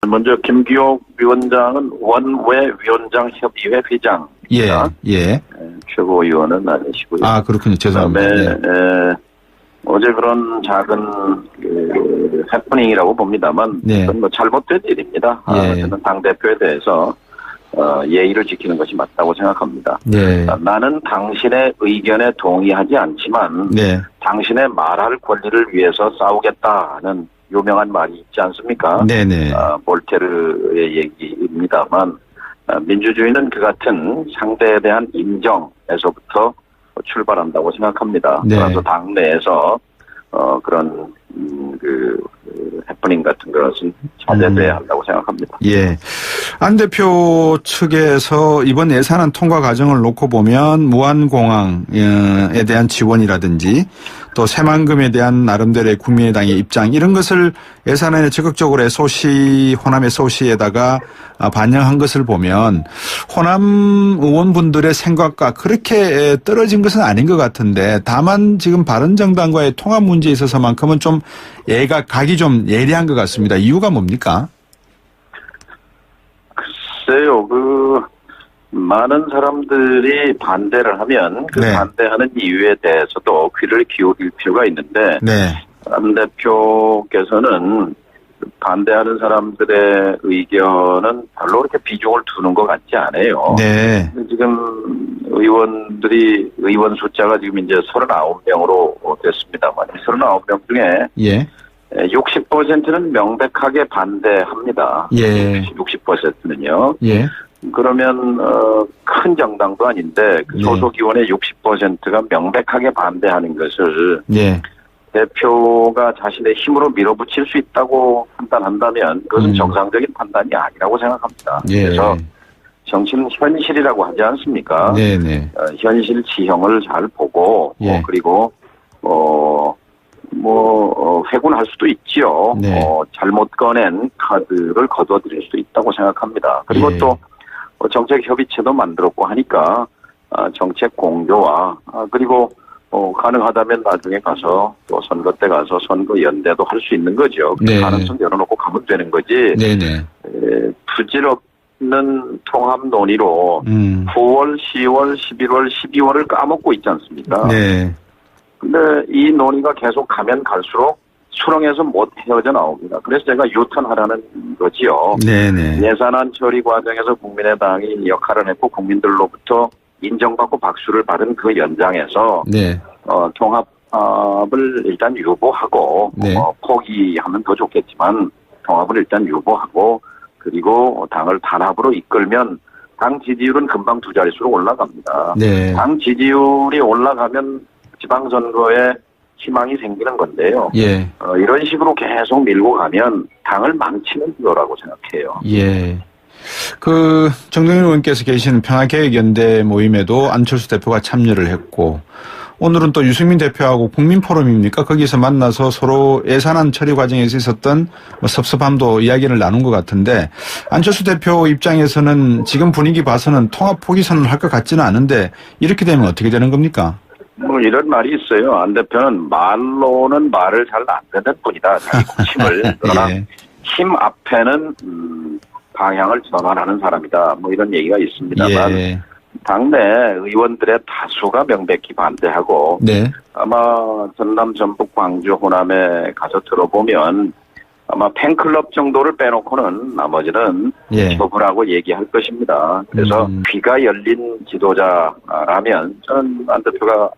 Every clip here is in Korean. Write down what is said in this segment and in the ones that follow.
먼저 김기옥 위원장은 원외위원장 협의회 회장. 예, 예. 최고위원은 아니시고요. 아, 그렇군요. 죄송합니다. 그다음에 어제 그런 작은 해프닝이라고 봅니다만, 네. 그건 뭐 잘못된 일입니다. 예. 저는 당 대표에 대해서 예의를 지키는 것이 맞다고 생각합니다. 네. 나는 당신의 의견에 동의하지 않지만, 네. 당신의 말할 권리를 위해서 싸우겠다는 유명한 말이 있지 않습니까? 네네. 볼테르의 얘기입니다만, 민주주의는 그 같은 상대에 대한 인정에서부터 출발한다고 생각합니다. 네. 그래서 당내에서 그런 해프닝 같은 것은 자제돼야 한다고 생각합니다. 예. 안 대표 측에서 이번 예산안 통과 과정을 놓고 보면 무한공항에 대한 지원이라든지 또 새만금에 대한 나름대로의 국민의당의 입장 이런 것을 예산안에 적극적으로 호남 SOC에다가 반영한 것을 보면 호남 의원분들의 생각과 그렇게 떨어진 것은 아닌 것 같은데 다만 지금 바른정당과의 통합 문제에 있어서만큼은 좀 각이 좀 예리한 것 같습니다. 이유가 뭡니까? 글쎄요, 많은 사람들이 반대를 하면 그 네. 반대하는 이유에 대해서도 귀를 기울일 필요가 있는데, 네. 안 대표께서는 반대하는 사람들의 의견은 별로 그렇게 비중을 두는 것 같지 않아요. 네. 지금 의원 숫자가 지금 이제 39명으로 됐습니다만, 39명 중에 예. 60%는 명백하게 반대합니다. 예. 60%는요. 예. 그러면 큰 정당도 아닌데 그 소속 의원의 60%가 명백하게 반대하는 것을 예. 대표가 자신의 힘으로 밀어붙일 수 있다고 판단한다면 그것은 정상적인 판단이 아니라고 생각합니다. 예. 그래서 정치는 현실이라고 하지 않습니까? 네네. 현실 지형을 잘 보고 예. 그리고 회군할 수도 있지요. 네. 잘못 꺼낸 카드를 거둬들일 수도 있다고 생각합니다. 그리고 예. 또 정책 협의체도 만들었고 하니까 정책 공조와 그리고 가능하다면 나중에 가서 또 선거 때 가서 선거 연대도 할 수 있는 거죠. 그 네. 가능성 열어놓고 가면 되는 거지. 네네. 부질없는 통합 논의로 9월, 10월, 11월, 12월을 까먹고 있지 않습니까? 네. 근데 이 논의가 계속 가면 갈수록 수렁에서 못 헤어져 나옵니다. 그래서 제가 유턴하라는 거지요. 네네. 예산안 처리 과정에서 국민의당이 역할을 했고 국민들로부터 인정받고 박수를 받은 그 연장에서 네. 통합을 일단 유보하고 네. 포기하면 더 좋겠지만 통합을 일단 유보하고 그리고 당을 단합으로 이끌면 당 지지율은 금방 두 자릿수로 올라갑니다. 네. 당 지지율이 올라가면 지방선거에 희망이 생기는 건데요. 예. 이런 식으로 계속 밀고 가면 당을 망치는 거라고 생각해요. 예. 정동윤 의원께서 계시는 평화개혁연대 모임에도 안철수 대표가 참여를 했고, 오늘은 또 유승민 대표하고 국민포럼입니까? 거기서 만나서 서로 예산안 처리 과정에서 있었던 섭섭함도 이야기를 나눈 것 같은데, 안철수 대표 입장에서는 지금 분위기 봐서는 통합 포기 선언을 할 것 같지는 않은데, 이렇게 되면 어떻게 되는 겁니까? 이런 말이 있어요. 안 대표는 말로는 말을 잘 안 듣는 분이다. 자기 고심을. 그러나 예. 힘 앞에는 방향을 전환하는 사람이다. 이런 얘기가 있습니다만 예. 당내 의원들의 다수가 명백히 반대하고 네. 아마 전남, 전북, 광주, 호남에 가서 들어보면 아마 팬클럽 정도를 빼놓고는 나머지는 예. 접으라고 얘기할 것입니다. 그래서 귀가 열린 지도자라면 저는 안 대표가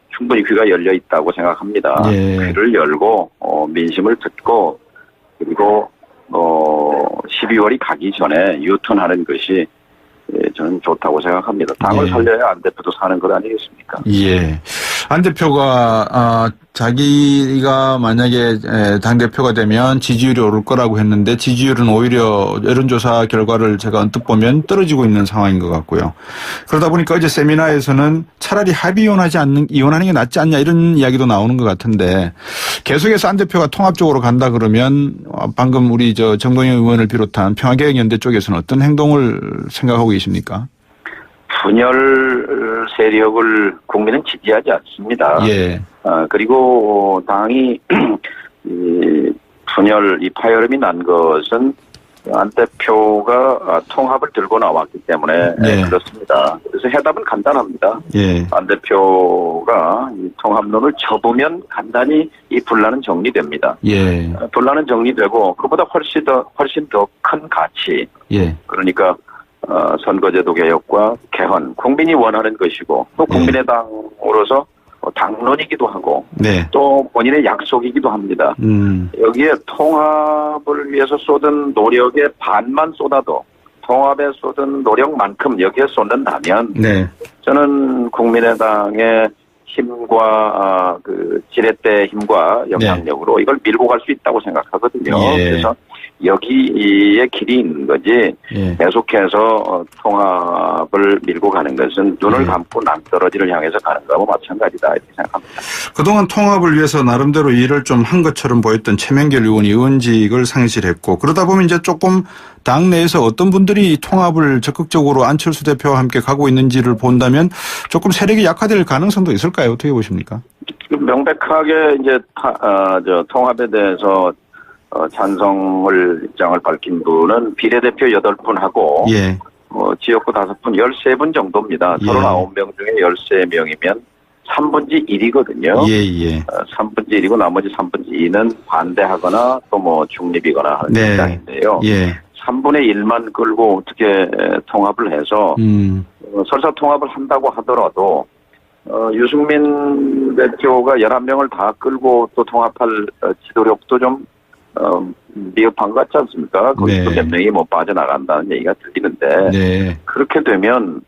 충분히 귀가 열려 있다고 생각합니다. 예. 귀를 열고 민심을 듣고 그리고 12월이 가기 전에 유턴하는 것이 저는 좋다고 생각합니다. 당을 예. 살려야 안 대표도 사는 것 아니겠습니까? 예. 안 대표가 자기가 만약에 당대표가 되면 지지율이 오를 거라고 했는데 지지율은 오히려 여론조사 결과를 제가 언뜻 보면 떨어지고 있는 상황인 것 같고요. 그러다 보니까 어제 세미나에서는 차라리 이혼하는 게 낫지 않냐 이런 이야기도 나오는 것 같은데 계속해서 안 대표가 통합적으로 간다 그러면 방금 우리 정동영 의원을 비롯한 평화개혁연대 쪽에서는 어떤 행동을 생각하고 계십니까? 분열 세력을 국민은 지지하지 않습니다. 예. 그리고 당이 이 파열음이 난 것은 안 대표가 통합을 들고 나왔기 때문에 네. 그렇습니다. 그래서 해답은 간단합니다. 예. 안 대표가 이 통합론을 접으면 간단히 이 분란은 정리됩니다. 예. 분란은 정리되고 그보다 훨씬 더 큰 가치, 예. 그러니까 선거제도 개혁과 개헌, 국민이 원하는 것이고 또 국민의당으로서 당론이기도 하고 네. 또 본인의 약속이기도 합니다. 여기에 통합을 위해서 쏟은 노력의 반만 쏟아도 통합에 쏟은 노력만큼 여기에 쏟는다면 네. 저는 국민의당의 힘과 그 지렛대 힘과 영향력으로 이걸 밀고 갈 수 있다고 생각하거든요. 예. 그래서 여기에 길이 있는 거지 예. 계속해서 통합을 밀고 가는 것은 눈을 감고 남떨어지를 향해서 가는 거하고 마찬가지다 이렇게 생각합니다. 그동안 통합을 위해서 나름대로 일을 좀 한 것처럼 보였던 최명길 의원이 의원직을 상실했고 그러다 보면 이제 조금 당 내에서 어떤 분들이 통합을 적극적으로 안철수 대표와 함께 가고 있는지를 본다면 조금 세력이 약화될 가능성도 있을까요? 어떻게 보십니까? 명백하게 이제 통합에 대해서 찬성을 입장을 밝힌 분은 비례대표 8분하고 예. 지역구 5분, 13분 정도입니다. 예. 39명 중에 13명이면 3분의 1이거든요. 예. 3분의 1이고 나머지 3분의 2는 반대하거나 또 뭐 중립이거나 하는 네. 입장인데요. 예. 3분의 1만 끌고 어떻게 통합을 해서 설사 통합을 한다고 하더라도 유승민 대표가 11명을 다 끌고 또 통합할 지도력도 좀 미흡한 것 같지 않습니까? 거기서 네. 몇 명이 못 빠져나간다는 얘기가 들리는데 네. 그렇게 되면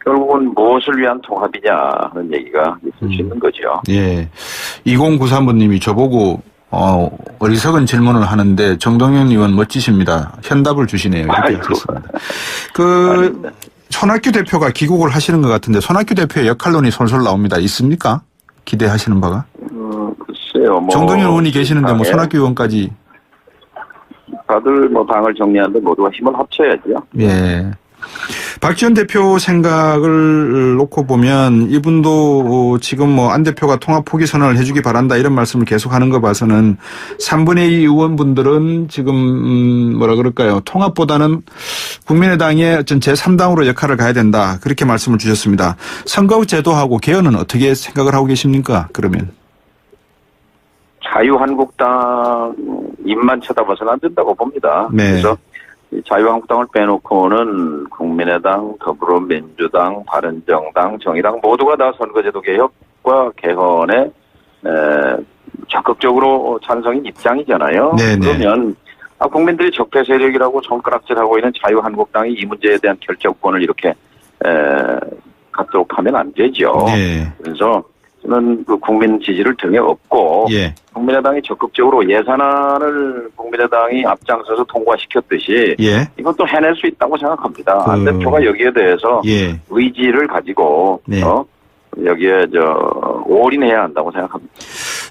결국은 무엇을 위한 통합이냐 하는 얘기가 있을 수 있는 거죠. 예. 2093번님이 저보고 어리석은 질문을 하는데 정동영 의원 멋지십니다. 현답을 주시네요. 이렇게 아이고. 하셨습니다. 손학규 대표가 기국을 하시는 것 같은데 손학규 대표의 역할론이 솔솔 나옵니다. 있습니까? 기대하시는 바가? 글쎄요. 뭐 정동영 의원이 계시는데 뭐 손학규 의원까지. 다들 뭐 당을 정리하는데 모두가 힘을 합쳐야죠. 예. 박지원 대표 생각을 놓고 보면 이분도 지금 뭐 안 대표가 통합 포기 선언을 해주기 바란다 이런 말씀을 계속하는 거 봐서는 3분의 2 의원분들은 지금 뭐라 그럴까요? 통합보다는 국민의당의 어떤 제3당으로 역할을 가야 된다 그렇게 말씀을 주셨습니다. 선거제도하고 개헌은 어떻게 생각을 하고 계십니까? 그러면 자유한국당 입만 쳐다봐서는 안 된다고 봅니다. 네. 그래서 자유한국당을 빼놓고는 국민의당, 더불어민주당, 바른정당, 정의당 모두가 다 선거제도 개혁과 개헌에 적극적으로 찬성인 입장이잖아요. 네네. 그러면 국민들이 적폐 세력이라고 손가락질하고 있는 자유한국당이 이 문제에 대한 결정권을 이렇게 갖도록 하면 안 되죠. 네. 그래서 저는 그 국민 지지를 등에 업고 예. 국민의당이 적극적으로 예산안을 국민의당이 앞장서서 통과시켰듯이 예. 이것도 해낼 수 있다고 생각합니다. 안 대표가 여기에 대해서 예. 의지를 가지고 네. 여기에 올인해야 한다고 생각합니다.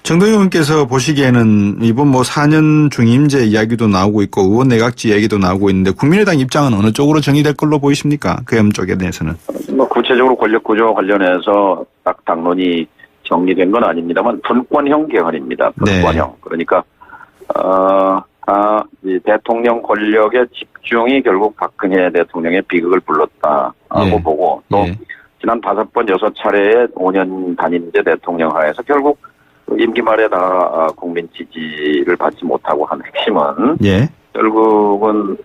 정동영 의원께서 보시기에는 이번 뭐 4년 중임제 이야기도 나오고 있고 의원 내각제 얘기도 나오고 있는데 국민의당 입장은 어느 쪽으로 정의될 걸로 보이십니까? 계엄 쪽에 대해서는. 뭐 구체적으로 권력 구조 관련해서 딱 당론이 정리된 건 아닙니다만 분권형 개헌입니다. 분권형. 네. 그러니까 이 대통령 권력의 집중이 결국 박근혜 대통령의 비극을 불렀다고 예. 보고 또 예. 지난 5번 6차례의 5년 단임제 대통령 하에서 결국 임기 말에 다 국민 지지를 받지 못하고 한 핵심은 예. 결국은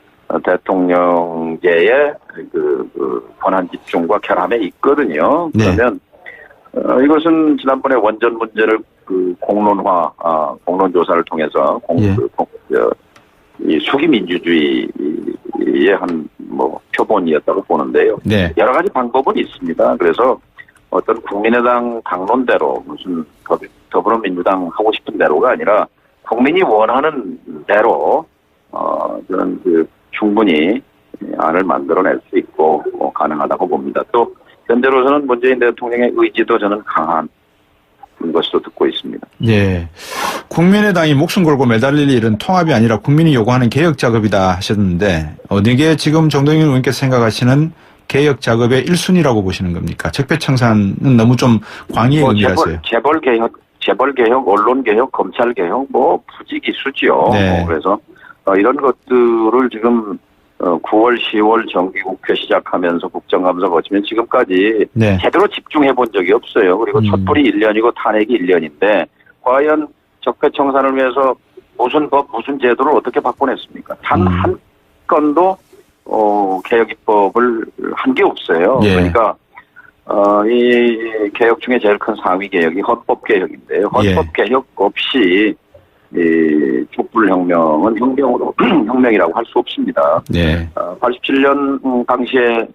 대통령제의 그 권한 집중과 결함에 있거든요. 네. 그러면 이것은 지난번에 원전 문제를 그 공론화, 공론조사를 통해서 이 수기 민주주의의 한 뭐 표본이었다고 보는데요. 네. 여러 가지 방법은 있습니다. 그래서 어떤 국민의당 당론대로 무슨 더불어민주당 하고 싶은 대로가 아니라 국민이 원하는 대로 저는 충분히 안을 만들어낼 수 있고 가능하다고 봅니다. 또 현재로서는 문재인 대통령의 의지도 저는 강한 것으로 듣고 있습니다. 예. 국민의당이 목숨 걸고 매달릴 일은 통합이 아니라 국민이 요구하는 개혁 작업이다 하셨는데 어느 게 지금 정동영 의원께서 생각하시는 개혁 작업의 1순위라고 보시는 겁니까? 적폐청산은 너무 좀 광의의 의미라서요. 재벌 개혁, 언론 개혁, 검찰 개혁 뭐 부지기수지요. 네. 그래서 이런 것들을 지금 9월, 10월 정기국회 시작하면서 국정감사 거치면 지금까지 네. 제대로 집중해 본 적이 없어요. 그리고 촛불이 1년이고 탄핵이 1년인데 과연 적폐청산을 위해서 무슨 법, 무슨 제도를 어떻게 바꿔냈습니까? 단 한 건도 개혁 입법을 한 게 없어요. 예. 그러니까 이 개혁 중에 제일 큰 상위 개혁이 헌법 개혁인데요. 헌법 개혁 없이 이 촛불혁명은 혁명이라고 할 수 없습니다. 네. 87년 당시에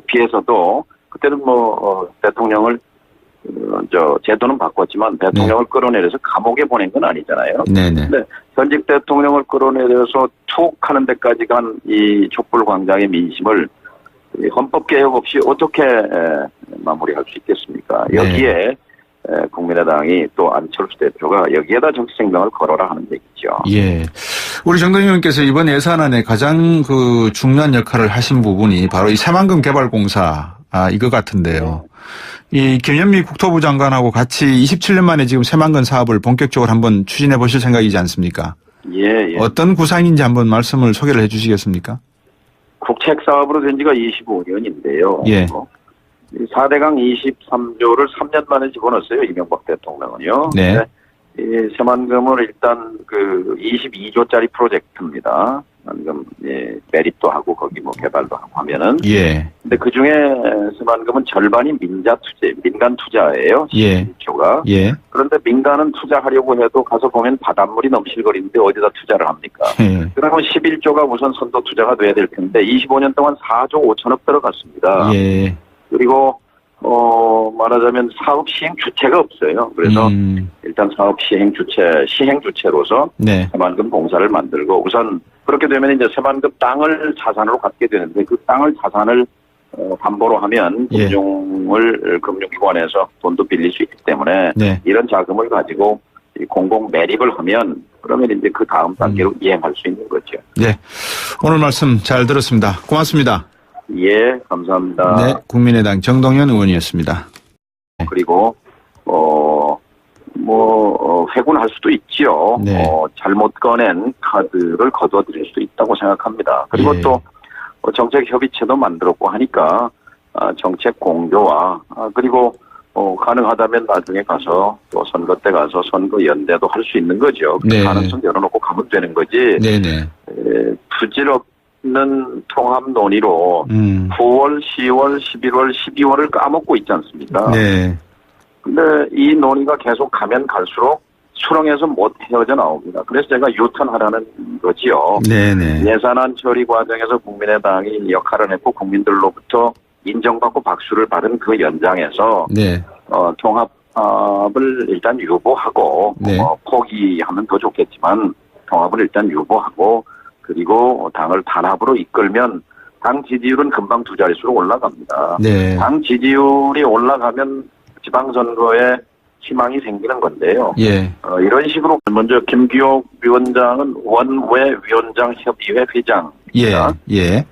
비해서도 그때는 대통령을 제도는 바꿨지만 대통령을 끌어내려서 감옥에 보낸 건 아니잖아요. 네네. 근데 현직 대통령을 끌어내려서 툭 하는 데까지 간 이 촛불광장의 민심을 헌법 개혁 없이 어떻게 마무리할 수 있겠습니까? 여기에 국민의당이 또 안철수 대표가 여기에다 정치 생명을 걸어라 하는 얘기죠. 예. 우리 정동영 의원께서 이번 예산안에 가장 중요한 역할을 하신 부분이 바로 이 새만금 개발공사 이거 같은데요. 이 김현미 국토부 장관하고 같이 27년 만에 지금 새만금 사업을 본격적으로 한번 추진해 보실 생각이지 않습니까? 예. 어떤 구상인지 한번 말씀을 소개를 해 주시겠습니까? 국책 사업으로 된 지가 25년인데요. 예. 4대강 23조를 3년 만에 집어넣었어요. 이명박 대통령은요. 네. 이 새만금을 일단 22조짜리 프로젝트입니다. 방금 매립도 하고 거기 개발도 하고 하면은. 예. 근데 그 중에 새만금은 절반이 민간 투자예요. 11조가. 예. 그런데 민간은 투자하려고 해도 가서 보면 바닷물이 넘실거리는데 어디다 투자를 합니까? 그러면 11조가 우선 선도 투자가 돼야 될 텐데 25년 동안 4조 5천억 들어갔습니다. 예. 그리고 말하자면 사업 시행 주체가 없어요. 그래서 일단 사업 시행 주체로서 네. 새만금 봉사를 만들고 우선 그렇게 되면 이제 새만금 땅을 자산으로 갖게 되는데 그 땅을 자산을 담보로 하면 금융기관에서 돈도 빌릴 수 있기 때문에 네. 이런 자금을 가지고 공공 매립을 하면 그러면 이제 그 다음 단계로 이행할 수 있는 거죠. 네. 오늘 말씀 잘 들었습니다. 고맙습니다. 예, 감사합니다. 네, 국민의당 정동연 의원이었습니다. 그리고 회군할 수도 있지요. 네. 잘못 꺼낸 카드를 거둬들일 수도 있다고 생각합니다. 그리고 또 정책 협의체도 만들었고 하니까 정책 공조와 그리고 가능하다면 나중에 가서 또 선거 때 가서 선거 연대도 할 수 있는 거죠. 그 가능성 열어놓고 가면 되는 거지. 네네. 부질없는 통합 논의로 9월, 10월, 11월, 12월을 까먹고 있지 않습니까? 네. 근데 이 논의가 계속 가면 갈수록 수렁에서 못 헤어져 나옵니다. 그래서 제가 유턴하라는 거지요. 네네. 예산안 처리 과정에서 국민의당이 역할을 했고 국민들로부터 인정받고 박수를 받은 그 연장에서 네. 통합을 일단 유보하고 네. 포기하면 더 좋겠지만 통합을 일단 유보하고 그리고 당을 단합으로 이끌면 당 지지율은 금방 두 자릿수로 올라갑니다. 네. 당 지지율이 올라가면 지방선거에 희망이 생기는 건데요. 예. 이런 식으로 먼저 김기옥 위원장은 원외위원장 협의회 회장. 예. 예.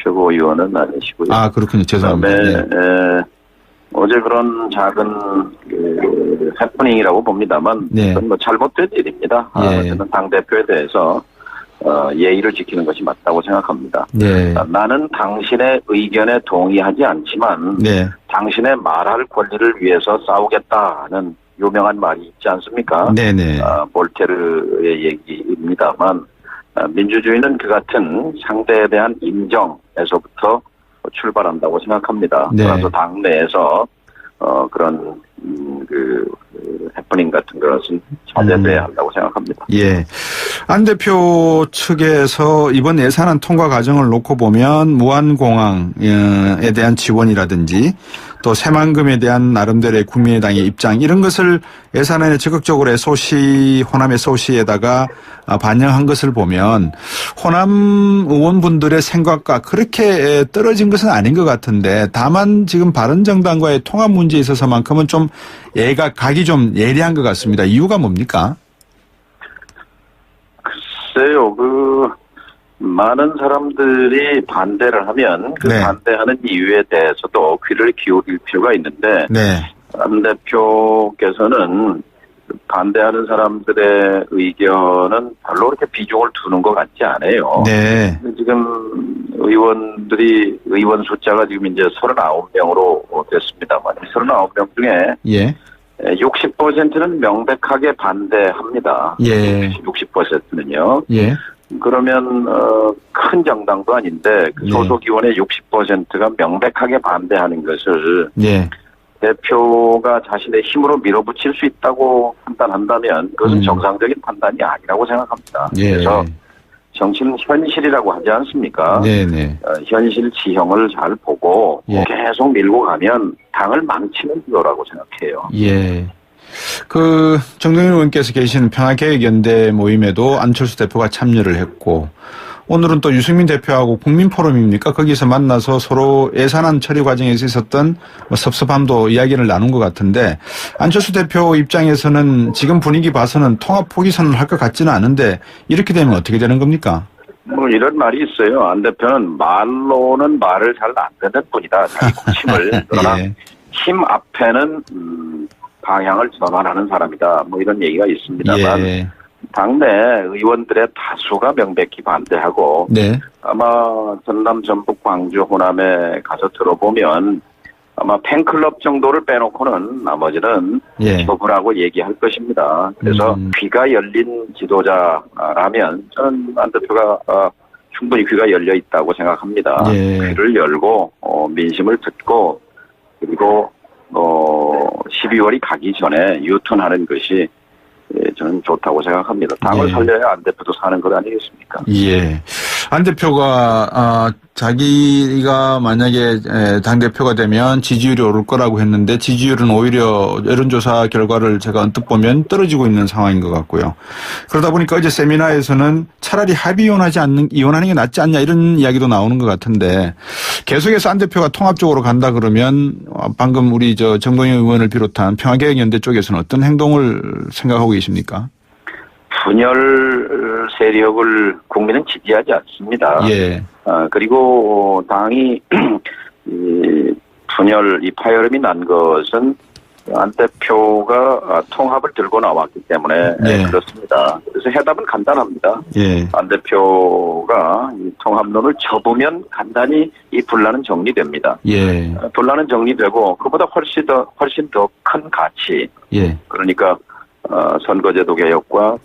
최고위원은 아니시고요. 아, 그렇군요. 죄송합니다. 그다음에 어제 그런 작은 해프닝이라고 봅니다만 네. 그건 잘못된 일입니다. 저는 당 대표에 대해서 예의를 지키는 것이 맞다고 생각합니다. 네. 나는 당신의 의견에 동의하지 않지만 네. 당신의 말할 권리를 위해서 싸우겠다는 유명한 말이 있지 않습니까? 네네. 볼테르의 얘기입니다만 민주주의는 그 같은 상대에 대한 인정에서부터 출발한다고 생각합니다. 네. 그래서 당내에서 그런 해프닝 같은 것은 자제돼야 한다고 생각합니다. 예. 안 대표 측에서 이번 예산안 통과 과정을 놓고 보면 무안공항에 대한 지원이라든지 또 새만금에 대한 나름대로의 국민의당의 입장 이런 것을 예산안에 적극적으로 호남 SOC에다가 반영한 것을 보면 호남 의원분들의 생각과 그렇게 떨어진 것은 아닌 것 같은데 다만 지금 바른정당과의 통합 문제에 있어서만큼은 좀 각이 좀 예리한 것 같습니다. 이유가 뭡니까? 글쎄요, 많은 사람들이 반대를 하면 그 네. 반대하는 이유에 대해서도 귀를 기울일 필요가 있는데, 네. 안 대표께서는 반대하는 사람들의 의견은 별로 그렇게 비중을 두는 것 같지 않아요. 네. 지금 의원 숫자가 지금 이제 39명으로 됐습니다만 39명 중에 예. 60%는 명백하게 반대합니다. 예. 60%는요. 예. 그러면 큰 정당도 아닌데 그 네. 소속 의원의 60%가 명백하게 반대하는 것을 예. 대표가 자신의 힘으로 밀어붙일 수 있다고 판단한다면 그것은 정상적인 판단이 아니라고 생각합니다. 예. 그래서 정치는 현실이라고 하지 않습니까? 네네. 현실 지형을 잘 보고 예. 계속 밀고 가면 당을 망치는 거라고 생각해요. 예. 정동윤 의원께서 계신 평화개혁연대 모임에도 안철수 대표가 참여를 했고, 오늘은 또 유승민 대표하고 국민포럼입니까? 거기서 만나서 서로 예산안 처리 과정에서 있었던 섭섭함도 이야기를 나눈 것 같은데, 안철수 대표 입장에서는 지금 분위기 봐서는 통합 포기 선언을 할 것 같지는 않은데, 이렇게 되면 어떻게 되는 겁니까? 뭐 이런 말이 있어요. 안 대표는 말로는 말을 잘 안 듣는 분이다. 자기 고심을. 그러나 예. 힘 앞에는 방향을 전환하는 사람이다. 뭐 이런 얘기가 있습니다만 예. 당내 의원들의 다수가 명백히 반대하고 네. 아마 전남, 전북, 광주, 호남에 가서 들어보면 아마 팬클럽 정도를 빼놓고는 나머지는 예. 접으라고 얘기할 것입니다. 그래서 귀가 열린 지도자라면 저는 안 대표가 충분히 귀가 열려 있다고 생각합니다. 예. 귀를 열고 민심을 듣고 그리고 12월이 가기 전에 유턴하는 것이 저는 좋다고 생각합니다. 당을 예. 살려야 안 대표도 사는 것 아니겠습니까? 예. 안 대표가 자기가 만약에 당대표가 되면 지지율이 오를 거라고 했는데 지지율은 오히려 여론조사 결과를 제가 언뜻 보면 떨어지고 있는 상황인 것 같고요. 그러다 보니까 어제 세미나에서는 차라리 합의 이혼하는 게 낫지 않냐 이런 이야기도 나오는 것 같은데 계속해서 안 대표가 통합적으로 간다 그러면 방금 우리 정동영 의원을 비롯한 평화개혁연대 쪽에서는 어떤 행동을 생각하고 계십니까? 분열 세력을 국민은 지지하지 않습니다. 예. 그리고 당이 이 파열음이 난 것은 안 대표가 통합을 들고 나왔기 때문에 네. 그렇습니다. 그래서 해답은 간단합니다. 예. 안 대표가 이 통합론을 접으면 간단히 이 분란은 정리됩니다. 예. 분란은 정리되고 그보다 훨씬 더 큰 가치 예. 그러니까 선거제도 개혁과